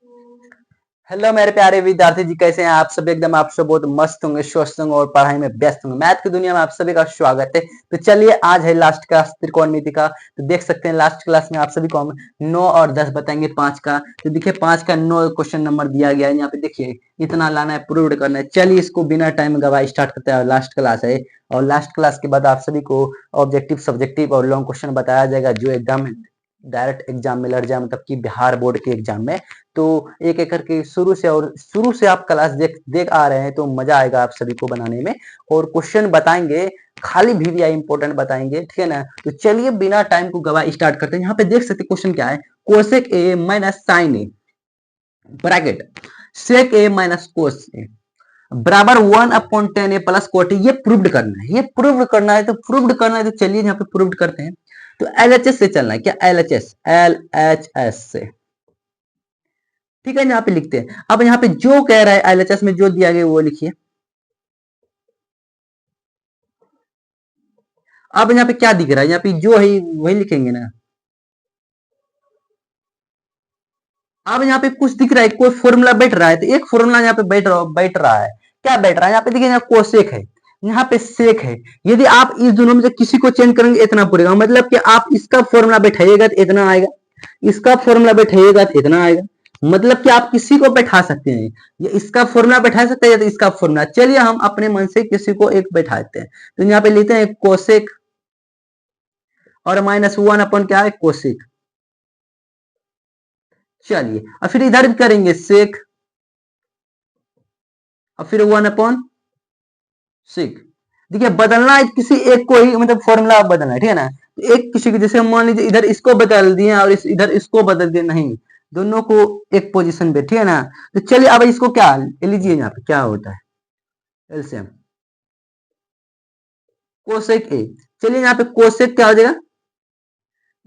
Hello मेरे प्यारे विद्यार्थी जी, कैसे हैं आप सब? एकदम आप सब बहुत मस्त होंगे, स्वस्थ होंगे और पढ़ाई में व्यस्त होंगे। मैथ की दुनिया में आप सभी का स्वागत है। तो चलिए, आज है लास्ट क्लास त्रिकोणमिति का। तो देख सकते हैं लास्ट क्लास में आप सभी को हम 9 और 10 बताएंगे 5 का। तो देखिए 5 का 9 क्वेश्चन नंबर दिया गया है यहाँ पे। देखिए इतना लाना है, प्रूव करना है। चलिए इसको बिना टाइम गवाए स्टार्ट करते हैं। लास्ट क्लास है और लास्ट क्लास के बाद आप सभी को ऑब्जेक्टिव, सब्जेक्टिव और लॉन्ग क्वेश्चन बताया जाएगा जो एकदम डायरेक्ट एग्जाम में लड़ जाए, मतलब कि बिहार बोर्ड के एग्जाम में। तो एक एक करके शुरू से आप क्लास देख देख आ रहे हैं तो मजा आएगा आप सभी को बनाने में। और क्वेश्चन बताएंगे, खाली वीवीआई इंपॉर्टेंट बताएंगे, ठीक है ना। तो चलिए बिना टाइम को गवाए स्टार्ट करते हैं। यहाँ पे देख सकते क्वेश्चन क्या है। Cosec A minus sine A bracket sec A minus cos A बराबर 1/10 ए प्लस कोट। ये प्रूव्ड करना है, ये प्रूव्ड करना है। तो प्रूव्ड करना है तो चलिए यहाँ पे प्रूव्ड करते हैं। तो एलएचएस से चलना है। क्या एलएचएस? एलएचएस से, ठीक है। यहाँ पे लिखते हैं। अब यहाँ पे जो कह रहा है एलएचएस में जो दिया गया वो लिखिए। अब यहाँ पे क्या दिख रहा है? यहाँ पे जो है वही लिखेंगे ना। अब यहाँ पे कुछ दिख रहा है, कोई फॉर्मूला बैठ रहा है। तो एक फॉर्मूला यहाँ पे बैठ रहा है। क्या बैठ रहा है? यहाँ पे देखिए, यहाँ कोसेक है, यहाँ पे सेक है। यदि आप इस दोनों में से किसी को चेंज करेंगे इतना पूरेगा। मतलब कि आप इसका फॉर्मूला बैठाइएगा तो इतना आएगा, इसका फॉर्मूला बैठाइएगा तो इतना आएगा। मतलब कि आप किसी को बैठा सकते हैं। ये इसका फॉर्मूला बैठा सकते हैं या तो इसका फॉर्मूला। चलिए हम अपने मन से किसी को एक बैठाते हैं। तो यहाँ पे लेते हैं कोसेक और -1 अपन क्या है कोसेक। चलिए और फिर इधर भी करेंगे सेक और फिर 1/6। देखिए बदलना है किसी एक को ही, मतलब फॉर्मूला बदलना है, ठीक है ना। तो एक किसी को, जैसे मान लीजिए इधर इसको बदल दिए और इधर इसको बदल दिए, नहीं, दोनों को एक पोजीशन पे, ठीक है ना। तो चलिए अब इसको क्या लीजिए, यहाँ पे क्या होता है एलसीएम कोसेक ए। चलिए यहाँ पे कोसेक क्या हो जाएगा,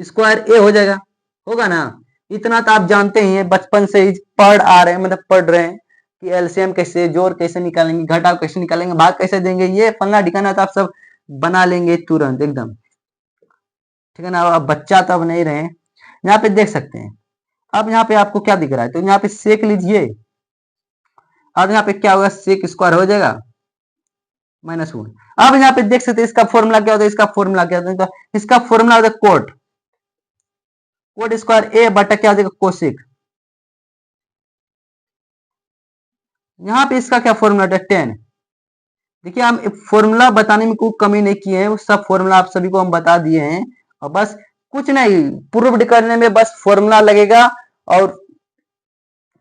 स्क्वायर ए हो जाएगा, होगा ना। इतना तो आप जानते ही हैं, बचपन से ही पढ़ आ रहे हैं, मतलब पढ़ रहे हैं कि एलसीएम कैसे, जोड़ कैसे निकालेंगे, घटाव कैसे निकालेंगे, भाग कैसे देंगे। ये फलना ढिकाना तो आप सब बना लेंगे तुरंत एकदम, ठीक है ना। अब बच्चा तो अब नहीं रहे। यहाँ पे देख सकते हैं। अब यहाँ पे आपको क्या दिख रहा है? तो यहाँ पे सेक लीजिए। अब यहाँ पे क्या होगा, सेक स्क्वायर हो जाएगा -1। अब यहाँ पे देख सकते हैं इसका फॉर्मूला क्या होता है, इसका फॉर्मूला क्या होता है? इसका फॉर्मूला होता है कोट, कोट स्क्वायर ए बटा क्या हो जाएगा कोसेक। यहाँ पे इसका क्या फॉर्मूला होता है 10। देखिए हम फॉर्मूला बताने में कोई कमी नहीं किए हैं, वो सब फॉर्मूला आप सभी को हम बता दिए हैं। और बस कुछ नहीं, प्रूव्ड करने में बस फॉर्मूला लगेगा। और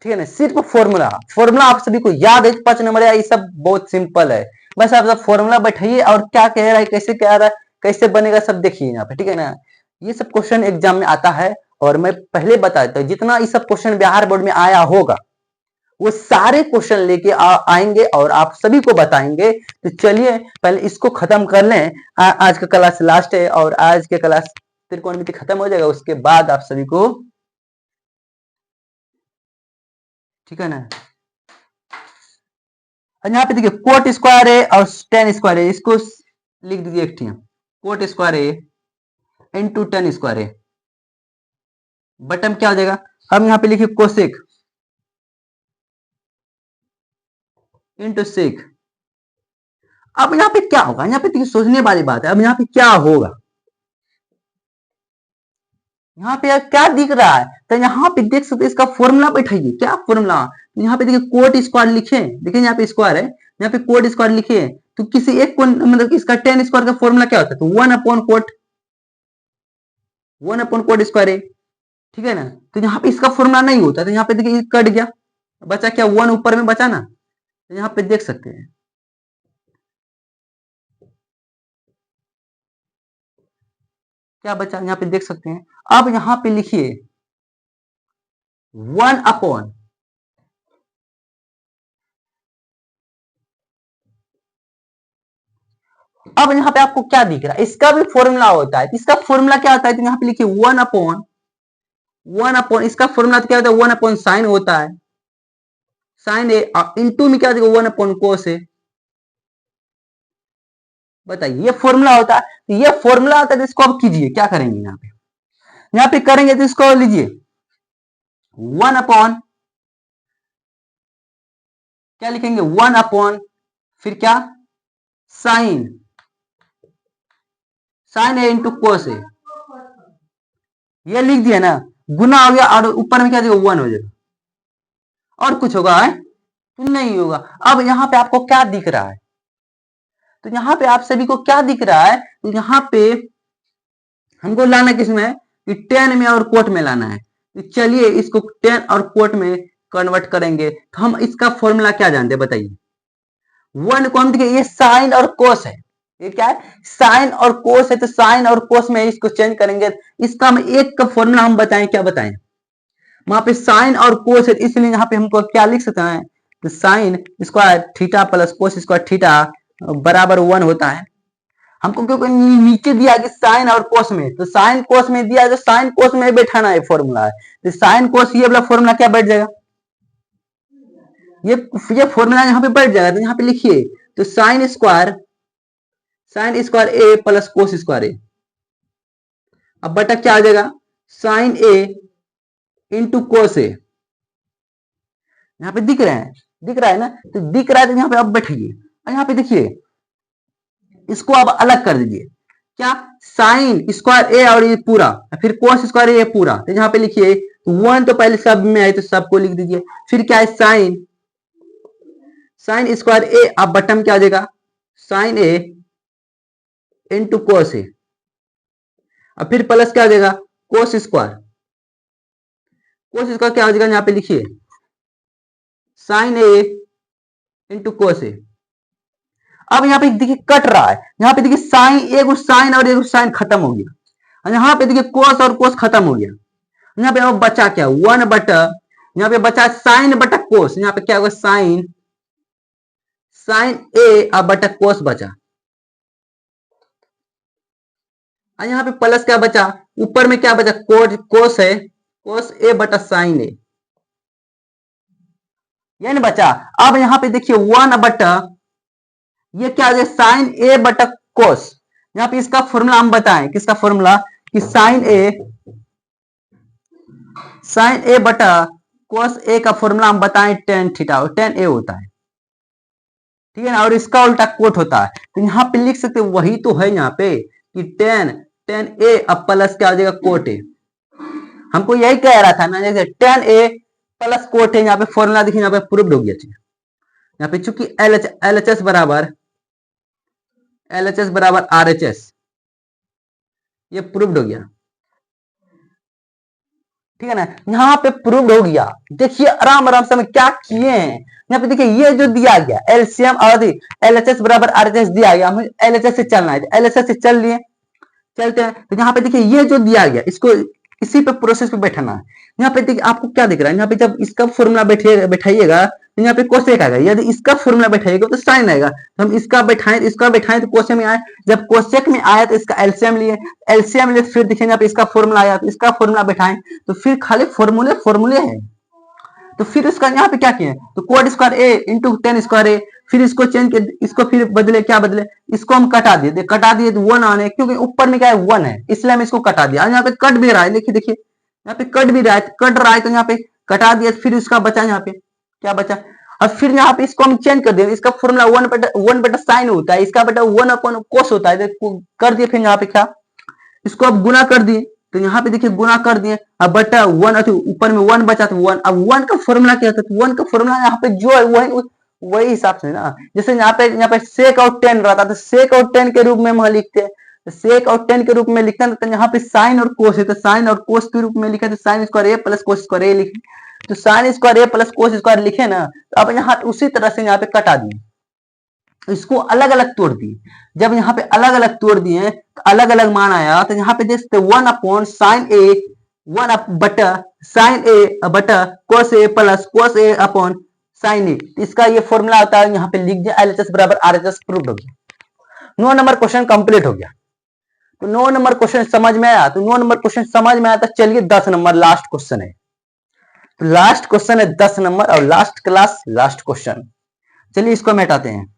ठीक है ना, सिर्फ फॉर्मूला, फॉर्मूला आप सभी को याद है 5 नंबर है। ये सब बहुत सिंपल है। बस आप सब फॉर्मूला बैठाइए और क्या कह रहा है, कैसे कह रहा है, कैसे बनेगा सब देखिए यहाँ पे, ठीक है ना। ये सब क्वेश्चन एग्जाम में आता है। और मैं पहले बता देता हूँ, जितना ये सब क्वेश्चन बिहार बोर्ड में आया होगा वो सारे क्वेश्चन लेके आएंगे और आप सभी को बताएंगे। तो चलिए पहले इसको खत्म कर लें। आज का क्लास लास्ट है और आज के क्लास त्रिकोणमिति खत्म हो जाएगा, उसके बाद आप सभी को, ठीक है ना। यहाँ पे देखिए कोट स्क्वायर है और टेन स्क्वायर है, इसको लिख दीजिए एक टी। कोट स्क्वायर है इंटू टेन स्क्वायर है बटन क्या हो जाएगा। हम यहाँ पे लिखिए कोसेक इंटू सेक। अब यहाँ पे क्या होगा, यहाँ पे देखिए सोचने वाली बात है। अब यहाँ पे क्या होगा, यहाँ पे क्या दिख रहा है? तो यहाँ पे देख सकते इसका फॉर्मूला बैठाइए। क्या फॉर्मूला? तो यहाँ पे देखिए कोट स्क्वायर लिखे, देखिए यहाँ पे स्क्वायर है, यहाँ पे कोट स्क्वायर लिखे। तो किसी एक को, मतलब इसका टेन स्क्वायर का फॉर्मूला क्या होता है? तो 1/कोट, 1/कोट स्क्वायर है, ठीक है ना। तो यहाँ पे इसका फॉर्मूला नहीं होता, तो यहाँ पे देखिए कट गया, बचा क्या 1 ऊपर में बचा ना। तो यहाँ पे देख सकते हैं क्या बचा, यहाँ पे देख सकते हैं। अब यहाँ पे लिखिए 1/, अब यहाँ पे आपको क्या दिख रहा है, इसका भी फॉर्मूला होता है। इसका फॉर्मूला क्या होता है? तो यहाँ पे लिखिए 1/, इसका फॉर्मूला तो क्या होता है 1/sin होता है, साइन ए इंटू में क्या होता है 1/cos है। बताइए ये फॉर्मूला होता है, ये फॉर्मूला होता है। इसको आप कीजिए, क्या करेंगे यहाँ पे, यहाँ पे करेंगे तो इसको लीजिए 1/, क्या लिखेंगे 1 फिर क्या साइन साइन ए इंटू कोस ए, ये लिख दिया ना, गुना हो गया और ऊपर में क्या देगा 1 हो जाएगा, और कुछ होगा है तो नहीं होगा। अब यहाँ पे आपको क्या दिख रहा है, तो यहाँ पे आप सभी को क्या दिख रहा है, तो यहाँ पे हमको लाना किसमें कि 10 में और कोट में लाना है। तो चलिए इसको 10 और कोट में कन्वर्ट करेंगे, तो हम इसका फॉर्मूला क्या जानते हैं बताइए। 1 को हम देखिए ये साइन और कोस है, ये क्या है साइन और कोस है, तो साइन और कोस में इसको चेंज करेंगे, इसका हम एक का फॉर्मूला हम बताएं, क्या बताएं, वहां पे साइन और कोस है, इसलिए यहाँ पे हमको क्या लिख सकते हैं, तो sine square theta plus cos square theta बराबर 1 होता है। हमको क्योंकि नीचे दिया कि साइन और कोस में, तो साइन कोस में दिया है, तो साइन कोस में बैठाना है फॉर्मूला है, तो साइन कोस ये वाला फॉर्मूला क्या बैठ जाएगा, ये फॉर्मूला यहाँ पे बैठ जाएगा, तो यहाँ पे लिखिए तो साइन स्क्वायर ए प्लस कोस स्क्वायर ए, अब बटा क्या आ जाएगा साइन ए इंटू कोस ए, यहाँ पे दिख रहा है ना, तो दिख रहा है तो यहाँ पे अब बैठिए, और यहाँ पे देखिए इसको अब अलग कर दीजिए, क्या साइन स्क्वायर ए और ये पूरा फिर कोस स्क्वायर ए पूरा, तो यहाँ पे लिखिए 1 तो पहले सब में है तो सबको लिख दीजिए, फिर क्या है साइन स्क्वायर ए, अब बटन क्या आ जाएगा साइन ए इंटू कोस ए, अब फिर प्लस क्या आ जाएगा कोस स्क्वायर क्या हो जाएगा, यहाँ पे लिखिए साइन ए इंटू कोस ए। अब यहाँ पे देखिए कट रहा है, यहाँ पे देखिए साइन एक साइन और एक साइन खत्म हो गया, और यहाँ पे देखिए कोस और कोस खत्म हो गया, यहाँ पे अब बचा क्या 1 बटा, यहाँ पे बचा साइन बटा कोस, यहाँ पे क्या होगा साइन ए अब बटा कोस बचा, और यहाँ पे प्लस क्या बचा, ऊपर में क्या बचा कोस है, कोस ए बटा साइन ए, ये नहीं बचा। अब यहाँ पे देखिए 1 बटा ये क्या है साइन ए बटा कोस, यहाँ पे इसका फॉर्मूला हम बताएं, किसका फॉर्मूला कि साइन ए बटा कोस ए का फॉर्मूला हम बताएं टेन थीटा, टेन ए होता है, ठीक है ना, और इसका उल्टा कोट होता है, तो यहाँ पे लिख सकते वही तो है यहाँ पे कि टेन टेन ए अब प्लस क्या हो जाएगा कोट ए, हमको यही कह रहा था ना, जैसे ten A plus cot A, यहाँ पे फॉर्मूला देखिए यहाँ पे प्रूव्ड हो गया, यहाँ पे चूंकि एल एच एस बराबर आर एच एस, ये प्रूव्ड हो गया, ठीक है ना, यहाँ पे प्रूव्ड हो गया। देखिए आराम आराम से हम क्या किए हैं, यहाँ पे देखिए ये जो दिया गया एलसीएम और एल एच एस बराबर आर एच एस दिया गया, हमें एल एच एस से चलना है, एल एच एस से चल लिए चलते हैं, तो यहाँ पे देखिए ये जो दिया गया इसको इसी पे प्रोसेस पे बैठाना है। यहाँ पे देखिए आपको क्या दिख रहा है, यहाँ पे जब इसका फॉर्मूला बैठाइएगा तो यहाँ पे कोसेक आएगा, यदि इसका फॉर्मूला बैठाइएगा तो साइन आएगा, तो हम इसका बैठाएं तो कोसेक में आए, जब कोसेक में आया तो इसका एलसीएम लिए फिर देखिए यहाँ पे इसका फॉर्मूला आया तो इसका फॉर्मूला बैठाएं, तो फिर खाली फॉर्मूले है, तो फिर उसका यहाँ पे क्या किए तो कोड स्क्वायर ए इंटू टेन स्क्वायर ए, फिर इसको चेंज कर इसको फिर बदले क्या बदले इसको हम कटा दिए तो 1 आने, क्योंकि ऊपर में क्या है 1 है इसलिए हम इसको कटा दिया, यहाँ पे कट भी रहा है, देखिए देखिए यहाँ पे कट भी रहा है, कट रहा है तो यहाँ पे कटा दिया, फिर उसका बचा यहाँ पे क्या बचा, और फिर यहाँ पे इसको हम चेंज कर दिए, इसका फॉर्मूला 1 बटा साइन होता है, इसका बटा 1/कोस होता है, कर दिए, फिर यहाँ पे क्या इसको अब गुना कर दिए, तो यहाँ पे देखिए गुना कर दिए, अब बटा 1 ऊपर में 1 बचा तो 1, अब 1 का फॉर्मूला क्या था, तो 1 का फॉर्मूला यहाँ पे जो है वही हिसाब से ना, जैसे यहाँ पे सेक और टेन रहता तो सेक और टेन के रूप में हम लिखते हैं, तो सेक और टेन के रूप में लिखते हैं, तो यहाँ पे साइन और कोस है, तो साइन और कोस के रूप में लिखे, तो साइन स्क्वायर ए प्लस कोस स्क्वायर ए लिखे, तो साइन स्क्वायर ए प्लस कोस स्क्वायर लिखे ना, तो अब यहाँ उसी तरह से यहाँ पे कटा दिए, इसको अलग अलग तोड़ दिए, जब यहाँ पे अलग अलग तोड़ दिए तो अलग अलग मान आया, तो यहाँ पे देख सकते 1/बटा साइन ए बटा कोस ए प्लस कोस ए अपॉन साइन ए, इसका ये फॉर्मूला होता है, यहाँ पे लिख दिया एलएचएस बराबर आरएचएस, प्रूव हो गया। 9 नंबर क्वेश्चन कंप्लीट हो गया, तो 9 नंबर क्वेश्चन समझ में आया, तो 9 नंबर क्वेश्चन समझ में आया, तो चलिए 10 नंबर लास्ट क्वेश्चन है, तो लास्ट क्वेश्चन है 10 नंबर और लास्ट क्लास लास्ट क्वेश्चन, चलिए इसको मिटाते हैं।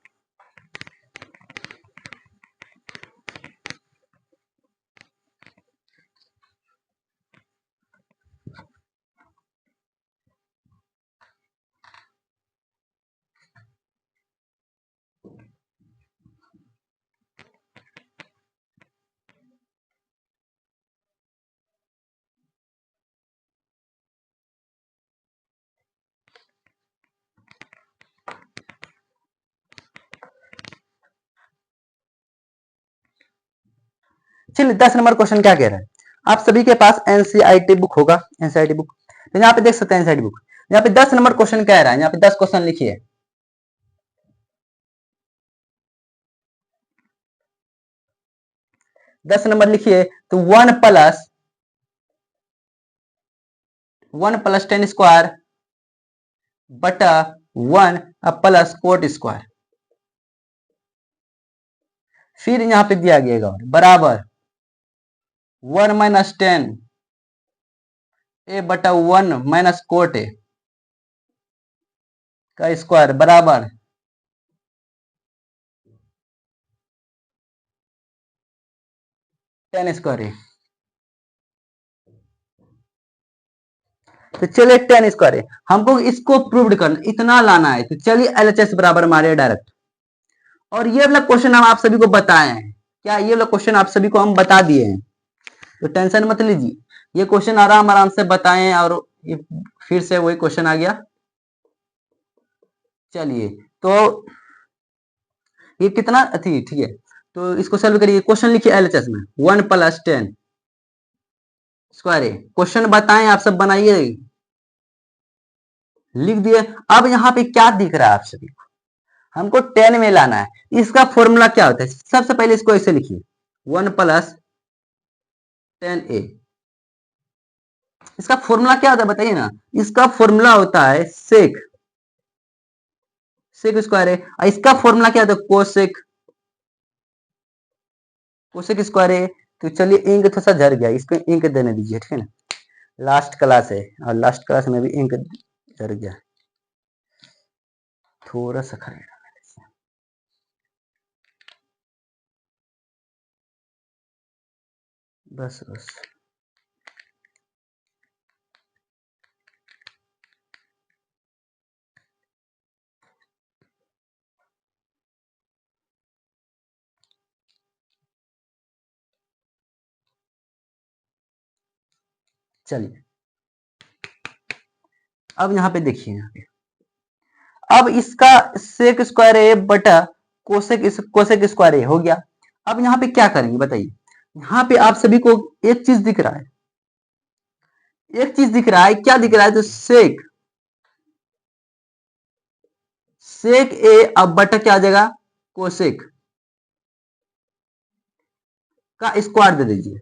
चलिए 10 नंबर क्वेश्चन क्या कह रहा है, आप सभी के पास एनसीईआरटी बुक होगा, एनसीईआरटी बुक, तो यहाँ पे देख सकते हैं एनसीईआरटी बुक। यहाँ पे 10 नंबर क्वेश्चन कह रहा है, यहाँ पे 10 क्वेश्चन लिखिए। 10 नंबर लिखिए, तो 1 प्लस 10 स्क्वायर बटा 1 प्लस कोट स्क्वायर, फिर यहाँ पे दिया गया बराबर 1 - 10 ए बटा 1 - कोट ए का स्क्वायर बराबर 10 स्क्वायर ए। तो चलिए 10 स्क्वायर है, हमको इसको प्रूव्ड करना, इतना लाना है, तो चलिए एलएचएस बराबर मारे डायरेक्ट। और ये वाला क्वेश्चन हम आप सभी को बताए हैं, क्या ये वाला क्वेश्चन आप सभी को हम बता दिए हैं, तो टेंशन मत लीजिए, ये क्वेश्चन आराम आराम से बताएं, और ये फिर से वही क्वेश्चन आ गया। चलिए तो ये कितना थी, ठीक है, तो इसको सॉल्व करिए। क्वेश्चन लिखिए एलएचएस में 1 + 10 स्क्वायर है, क्वेश्चन बताएं, आप सब बनाइए, लिख दिए। अब यहाँ पे क्या दिख रहा है आप सभी को, हमको 10 में लाना है, इसका फॉर्मूला क्या होता है, सबसे पहले इसको ऐसे लिखिए 1 + 10a, इसका फॉर्मूला क्या होता है बताइए ना, इसका फॉर्मूला होता है सेक स्क्वायर है, और इसका फॉर्मूला क्या होता है कोसेक स्क्वायर है। तो चलिए इंक थोड़ा सा झड़ गया, इसको इंक देने दीजिए, ठीक है ना, लास्ट क्लास है और लास्ट क्लास में भी इंक झड़ गया, थोड़ा सा खरीदा बस बस। चलिए अब यहाँ पे देखिए, यहाँ पे अब इसका सेक स्क्वायर है बटा कोसेक स्क्वायर है हो गया। अब यहाँ पे क्या करेंगे बताइए, यहाँ पे आप सभी को एक चीज दिख रहा है, एक चीज दिख रहा है, क्या दिख रहा है, तो सेक ए, अब बटा क्या आ जाएगा कोसेक का स्क्वायर दे दीजिए,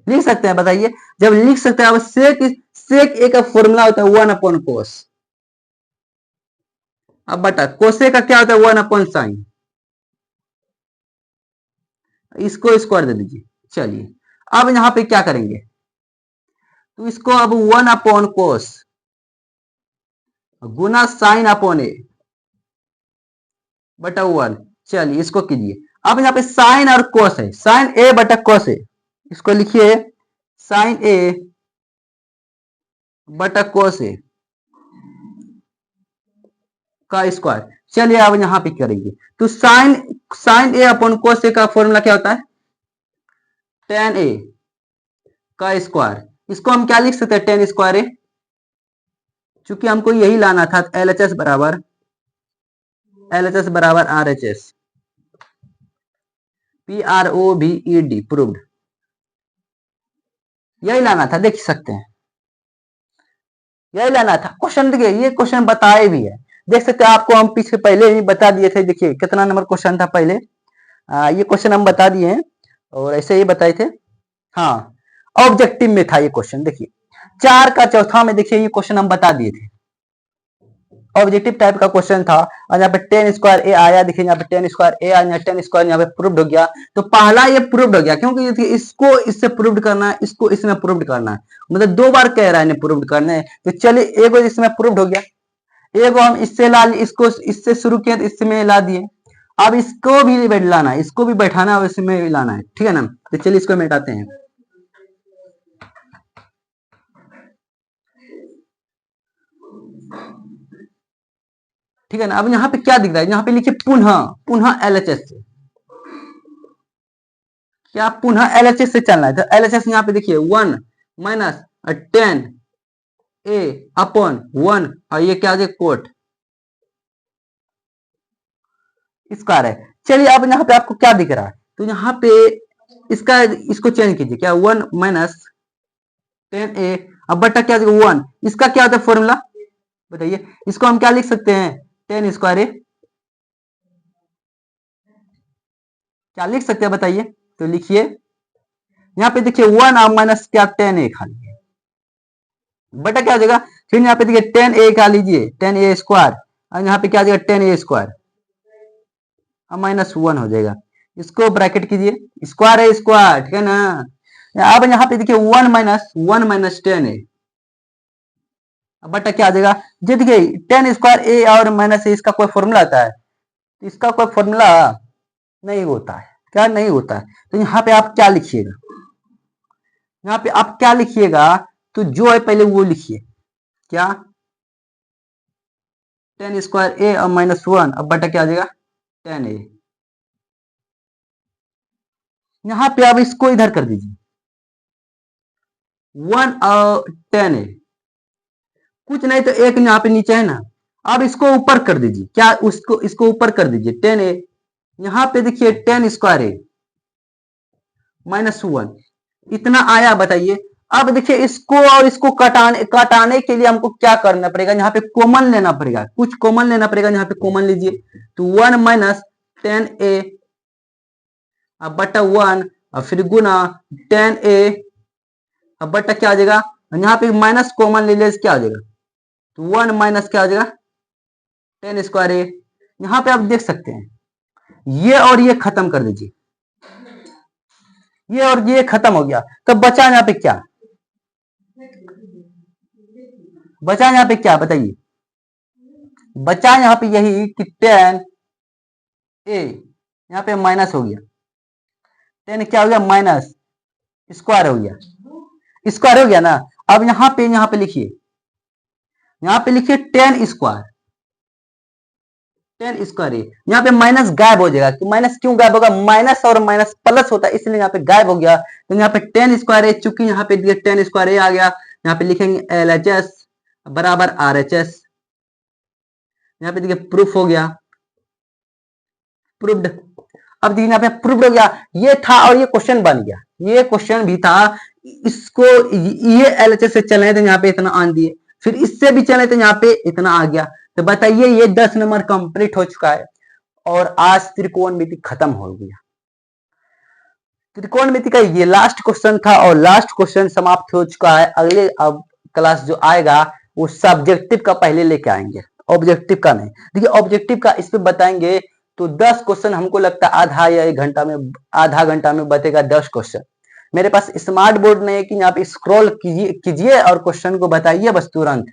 लिख सकते हैं बताइए, जब लिख सकते हैं, अब सेक ए का फॉर्मूला होता है 1/कोस, अब बटा कोसेक का क्या होता है 1/साइन, इसको स्क्वायर दे दीजिए। चलिए अब यहाँ पे क्या करेंगे, तो इसको अब 1/कोस गुना साइन अपॉन ए बटा 1, चलिए इसको कीजिए। अब यहाँ पे साइन और कोस है, साइन ए बटा कोस है, इसको लिखिए साइन ए बटा कोस ए का स्क्वायर। चलिए अब यहाँ पे करेंगे, तो साइन ए अपॉन कोस ए का फॉर्मूला क्या होता है tan ए का स्क्वायर, इसको हम क्या लिख सकते हैं tan स्क्वायर ए, चूंकि हमको यही लाना था, एलएचएस बराबर आरएचएस PROVED प्रूव्ड, यही लाना था, देख सकते हैं यही लाना था क्वेश्चन। देखिए ये क्वेश्चन बताए भी है, देख सकते हैं, आपको हम पीछे पहले ही बता दिए थे, देखिए कितना नंबर क्वेश्चन था पहले, ये क्वेश्चन हम बता दिए हैं, और ऐसे ही बताए थे। हाँ ऑब्जेक्टिव में था ये क्वेश्चन, देखिए 4 का चौथा में देखिए ये क्वेश्चन हम बता दिए थे, ऑब्जेक्टिव टाइप का क्वेश्चन था, और यहाँ पे 10 स्क्वायर ए आया, देखिए यहाँ पे 10 स्क्वायर ए आया, 10 स्क्वायर यहाँ पे प्रूव्ड हो गया, तो पहला ये प्रूव्ड हो गया, क्योंकि इसको इससे प्रूव्ड करना है, इसको इसमें प्रूव्ड करना है, मतलब 2 बार कह रहा है प्रूव्ड करना है, तो चलिए एक इसमें प्रूव्ड हो गया, एक हम इससे ला, इसको इससे शुरू किया तो इसमें ला दिए, अब इसको भी लाना है, इसको भी बैठाना है, इसमें भी लाना है, ठीक है ना, तो चलिए इसको मिटाते हैं। ठीक है ना, अब यहाँ पे क्या दिख रहा है, यहाँ पे लिखिए पुनः एलएचएस से, क्या पुनः एलएचएस से चलना है, तो एलएचएस यहाँ पे देखिए 1 - 10 ए अपॉन 1, और ये क्या कोट स्क्वायर है। चलिए अब यहाँ पे आपको क्या दिख रहा है, तो यहाँ पे इसका इसको चेंज कीजिए, क्या 1 माइनस 10a, अब बटा क्या 1, इसका क्या होता है फॉर्मूला बताइए, इसको हम क्या लिख सकते हैं 10 स्क्वायर ए, क्या लिख सकते हैं बताइए, तो लिखिए यहाँ पे देखिए 1 और माइनस क्या 10a खा लीजिए, बटा क्या हो जाएगा, फिर यहाँ पे देखिए 10a खा लीजिए 10a स्क्वायर, और यहाँ पे क्या आ जाएगा 10a स्क्वायर और माइनस 1 हो जाएगा, इसको ब्रैकेट कीजिए, स्क्वायर है स्क्वायर, ठीक है ना। अब यहाँ पे देखिए 1 माइनस 10a, बटा क्या आ जाएगा, जी देखिए 10 स्क्वायर ए और माइनस ए, इसका कोई फॉर्मूला आता है, इसका कोई फॉर्मूला नहीं होता है, क्या नहीं होता है, तो यहाँ पे आप क्या लिखिएगा, यहाँ पे आप क्या लिखिएगा, तो जो है पहले वो लिखिए, क्या 10 स्क्वायर ए और माइनस 1, अब बटा क्या आ जाएगा 10a, यहाँ पे आप इसको इधर कर दीजिए 1 और 10a, कुछ नहीं तो एक यहाँ पे नीचे है ना, अब इसको ऊपर कर दीजिए, क्या उसको इसको ऊपर कर दीजिए 10a, यहाँ पे देखिए 10 स्क्वायर ए माइनस 1, इतना आया बताइए। अब देखिए इसको और इसको कटाने के लिए हमको क्या करना पड़ेगा, यहाँ पे कॉमन लेना पड़ेगा, कुछ कॉमन लेना पड़ेगा, यहाँ पे कॉमन लीजिए, तो 1 माइनस 10a अब बटा 1 और फिर गुना 10a, अब बटा क्या आ जाएगा, यहाँ पे माइनस कॉमन ले ले क्या आ जाएगा, तो 1 माइनस क्या आ जाएगा 10 स्क्वायर ए, यहाँ पे आप देख सकते हैं ये और ये खत्म कर दीजिए, ये और ये खत्म हो गया, तो बचा यहाँ पे क्या, बचा यहाँ पे क्या बताइए, बचा यहाँ पे यही कि 10 ए, यहाँ पे माइनस हो गया, 10 क्या हो गया माइनस स्क्वायर हो गया, स्क्वायर हो गया ना। अब यहाँ पे लिखिए, यहाँ पे लिखिए 10 स्क्वायर, 10 स्क्वायर है, यहाँ पे माइनस गायब हो जाएगा, तो माइनस क्यों गायब होगा, माइनस और माइनस प्लस होता है इसलिए यहाँ पे गायब हो गया, तो यहाँ पे 10 स्क्वायर है, चूंकि यहाँ पे 10 स्क्वायर आ गया, यहाँ पे लिखेंगे LHS बराबर RHS, यहाँ पे देखिए प्रूफ हो गया, प्रूफ्ड। अब देखिए यहाँ पे प्रूफ्ड हो गया, ये था और ये क्वेश्चन बन गया, ये क्वेश्चन भी था, इसको ये LHS से चले तो यहाँ पे इतना आन दिए, फिर इससे भी चले तो यहाँ पे इतना आ गया, तो बताइए ये 10 नंबर कंप्लीट हो चुका है और आज त्रिकोणमिति खत्म हो गया। त्रिकोणमिति का ये लास्ट क्वेश्चन था और लास्ट क्वेश्चन समाप्त हो चुका है। अगले अब क्लास जो आएगा वो सब्जेक्टिव का पहले लेके आएंगे, ऑब्जेक्टिव का नहीं। देखिए ऑब्जेक्टिव का इस पे बताएंगे तो 10 क्वेश्चन हमको लगता है आधा या 1 घंटा में, आधा घंटा में बतेगा 10 क्वेश्चन। मेरे पास स्मार्ट बोर्ड नहीं है कि यहाँ पे स्क्रॉल कीजिए और क्वेश्चन को बताइए, बस तुरंत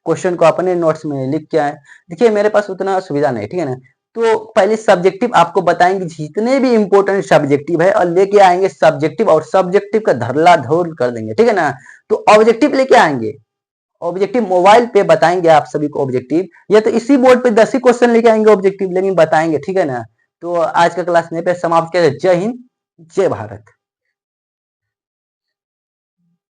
क्वेश्चन को अपने नोट्स में लिख के आए। देखिए मेरे पास उतना सुविधा नहीं, ठीक है ना, तो पहले सब्जेक्टिव आपको बताएंगे जितने भी इंपॉर्टेंट सब्जेक्टिव है और लेके आएंगे सब्जेक्टिव, और सब्जेक्टिव का धरला धोल कर देंगे, ठीक है ना। तो ऑब्जेक्टिव लेके आएंगे, ऑब्जेक्टिव मोबाइल पे बताएंगे आप सभी को ऑब्जेक्टिव, या तो इसी बोर्ड पे 10 ही क्वेश्चन लेके आएंगे ऑब्जेक्टिव, लेकिन बताएंगे, ठीक है ना। तो आज का क्लास यहीं पे समाप्त किया, जय हिंद जय भारत।